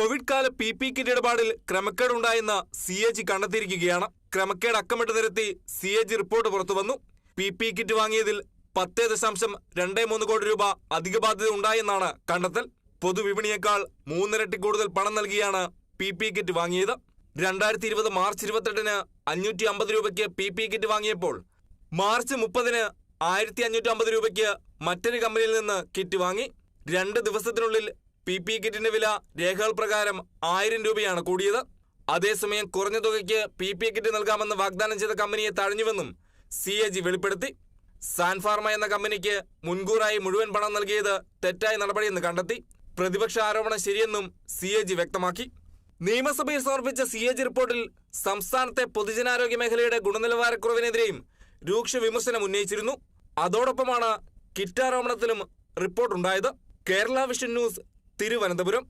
Covid കാല PP kit ഇടപാടിൽ ക്രമക്കേടുണ്ടായെന്ന് CAG കണ്ടെത്തിയിരിക്കുകയാണ്. ക്രമക്കേട് അക്കമിട്ട് നിരത്തി CAG റിപ്പോർട്ട് പുറത്തുവന്നു. PP കിറ്റ് വാങ്ങിയതിൽ 10.23 കോടി രൂപ അധിക ബാധ്യത ഉണ്ടായെന്നാണ് കണ്ടെത്തൽ. പൊതുവിപണിയേക്കാൾ 3 ഇരട്ടി കൂടുതൽ പണം നൽകിയാണ് PP കിറ്റ് വാങ്ങിയത്. 2020 മാർച്ച് 28-ന് 550 രൂപയ്ക്ക് PP കിറ്റ് വാങ്ങിയപ്പോൾ മാർച്ച് 30-ന് 1550 രൂപയ്ക്ക് മറ്റൊരു കമ്പനിയിൽ നിന്ന് കിറ്റ് വാങ്ങി. 2 ദിവസത്തിനുള്ളിൽ PP കിറ്റിന്റെ വില രേഖകൾ പ്രകാരം 1000 രൂപയാണ് കൂടിയത്. അതേസമയം കുറഞ്ഞ തുകയ്ക്ക് PP കിറ്റ് നൽകാമെന്ന് വാഗ്ദാനം ചെയ്ത കമ്പനിയെ തഴഞ്ഞുവെന്നും CAG വെളിപ്പെടുത്തി. സാൻഫാർമ എന്ന കമ്പനിക്ക് മുൻകൂറായി മുഴുവൻ പണം നൽകിയത് തെറ്റായ നടപടിയെന്ന് കണ്ടെത്തി. പ്രതിപക്ഷ ആരോപണം ശരിയെന്നും CAG വ്യക്തമാക്കി. നിയമസഭയിൽ സമർപ്പിച്ച CAG റിപ്പോർട്ടിൽ സംസ്ഥാനത്തെ പൊതുജനാരോഗ്യ മേഖലയുടെ ഗുണനിലവാരക്കുറവിനെതിരെയും രൂക്ഷ വിമർശനം ഉന്നയിച്ചിരുന്നു. അതോടൊപ്പമാണ് കിറ്റ് ആരോപണത്തിലും റിപ്പോർട്ടുണ്ടായത്. Kerala Vision News, Thiruvananthapuram.